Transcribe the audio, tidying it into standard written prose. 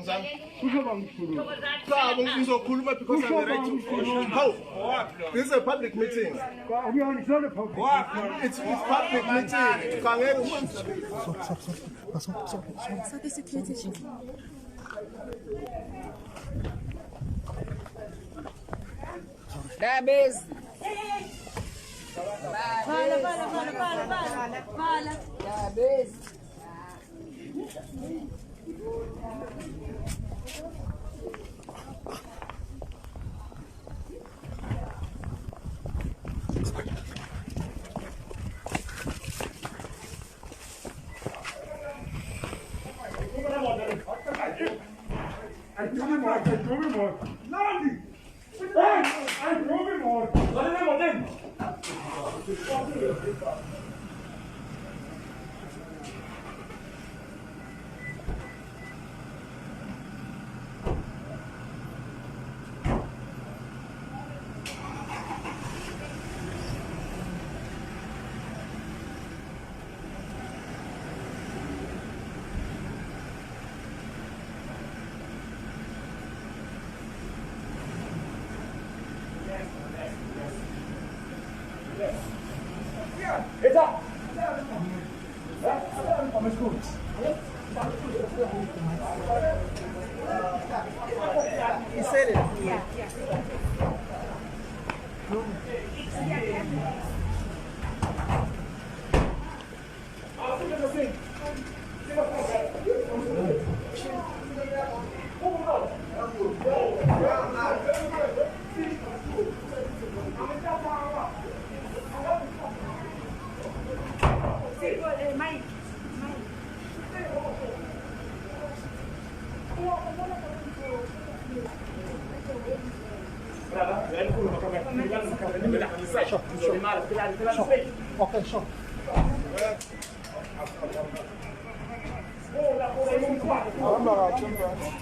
Because I'm the right to how? This is a public meeting. It's not a public. It's public meeting. Sade security check. Dabis. Bala. Dabis. He said it. Yeah. Okay, sure. I'm not